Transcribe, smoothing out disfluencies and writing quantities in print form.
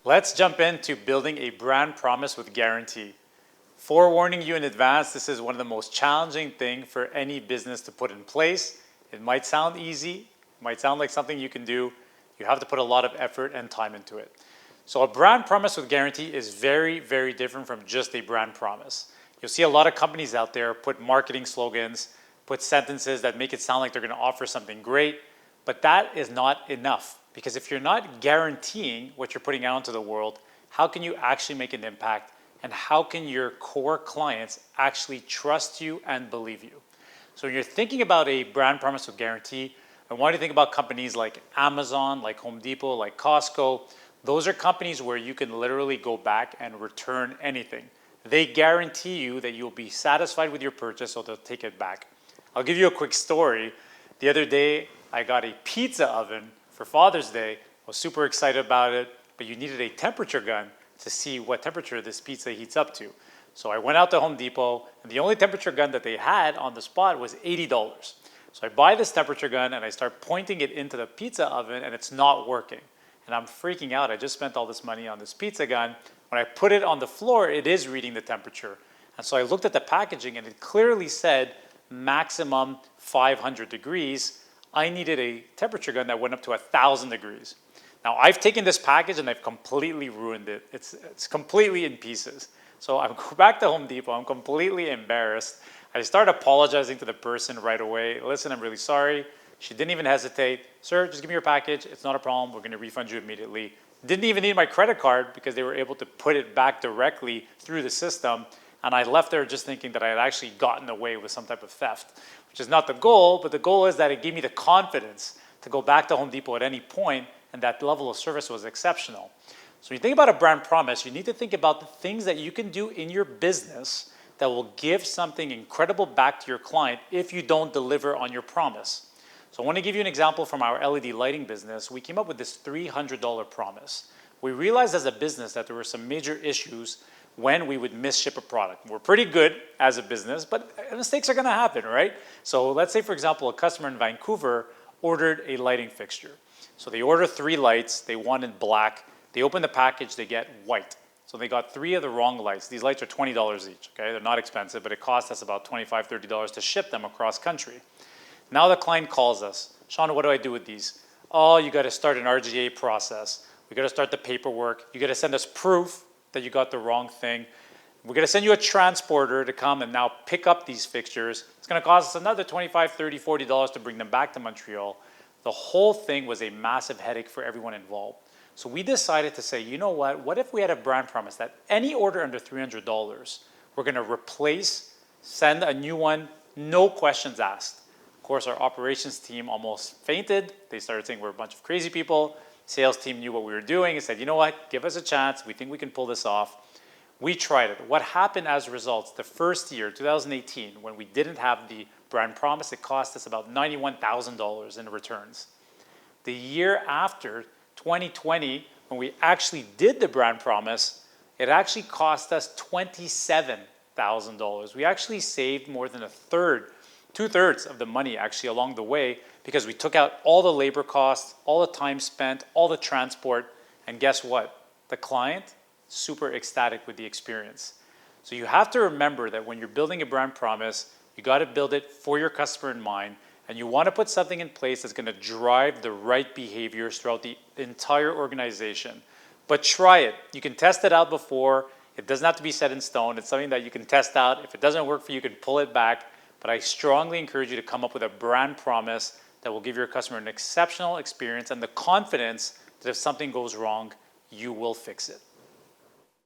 Let's jump into building a brand promise with guarantee. Forewarning you in advance, this is one of the most challenging things for any business to put in place. It might sound easy, it might sound like something you can do. You have to put a lot of effort and time into it. So a brand promise with guarantee is very, very different from just a brand promise. You'll see a lot of companies out there put marketing slogans, put sentences that make it sound like they're going to offer something great, but that is not enough. Because if you're not guaranteeing what you're putting out into the world, how can you actually make an impact? And how can your core clients actually trust you and believe you? So when you're thinking about a brand promise with guarantee, I want you to think about companies like Amazon, like Home Depot, like Costco. Those are companies where you can literally go back and return anything. They guarantee you that you'll be satisfied with your purchase, so they'll take it back. I'll give you a quick story. The other day, I got a pizza oven for Father's Day. I was super excited about it, but you needed a temperature gun to see what temperature this pizza heats up to. So I went out to Home Depot, and the only temperature gun that they had on the spot was $80. So I buy this temperature gun, and I start pointing it into the pizza oven, and it's not working. And I'm freaking out. I just spent all this money on this pizza gun. When I put it on the floor, it is reading the temperature. And so I looked at the packaging, and it clearly said maximum 500 degrees. I needed a temperature gun that went up to 1,000 degrees. Now, I've taken this package and I've completely ruined it. It's completely in pieces. So I go back to Home Depot. I'm completely embarrassed. I start apologizing to the person right away. Listen, I'm really sorry. She didn't even hesitate. Sir, just give me your package. It's not a problem. We're going to refund you immediately. Didn't even need my credit card because they were able to put it back directly through the system. And I left there just thinking that I had actually gotten away with some type of theft, which is not the goal, but the goal is that it gave me the confidence to go back to Home Depot at any point, and that level of service was exceptional. So when you think about a brand promise, you need to think about the things that you can do in your business that will give something incredible back to your client if you don't deliver on your promise. So I want to give you an example from our LED lighting business. We came up with this $300 promise. We realized as a business that there were some major issues when we would misship a product. We're pretty good as a business, but mistakes are going to happen, right? So let's say, for example, a customer in Vancouver ordered a lighting fixture. So they order 3 lights, they wanted black. They open the package, they get white. So they got 3 of the wrong lights. These lights are $20 each, okay? They're not expensive, but it costs us about $25, $30 to ship them across country. Now the client calls us. Shawn, what do I do with these? Oh, you got to start an RGA process. We got to start the paperwork. You got to send us proof that you got the wrong thing. We're going to send you a transporter to come and now pick up these fixtures. It's going to cost us another $25, $30, $40 to bring them back to Montreal. The whole thing was a massive headache for everyone involved. So we decided to say, you know what if we had a brand promise that any order under $300, we're going to replace, send a new one, no questions asked. Of course, our operations team almost fainted. They started saying we're a bunch of crazy people. Sales team knew what we were doing and said, you know what, give us a chance. We think we can pull this off. We tried it. What happened as a result, the first year, 2018, when we didn't have the brand promise, it cost us about $91,000 in returns. The year after, 2020, when we actually did the brand promise, it actually cost us $27,000. We actually saved more than 2/3 of the money actually along the way, because we took out all the labor costs, all the time spent, all the transport, and guess what? The client, super ecstatic with the experience. So you have to remember that when you're building a brand promise, you got to build it for your customer in mind, and you want to put something in place that's going to drive the right behaviors throughout the entire organization. But try it. You can test it out before. It doesn't have to be set in stone. It's something that you can test out. If it doesn't work for you, you can pull it back. But I strongly encourage you to come up with a brand promise that will give your customer an exceptional experience and the confidence that if something goes wrong, you will fix it.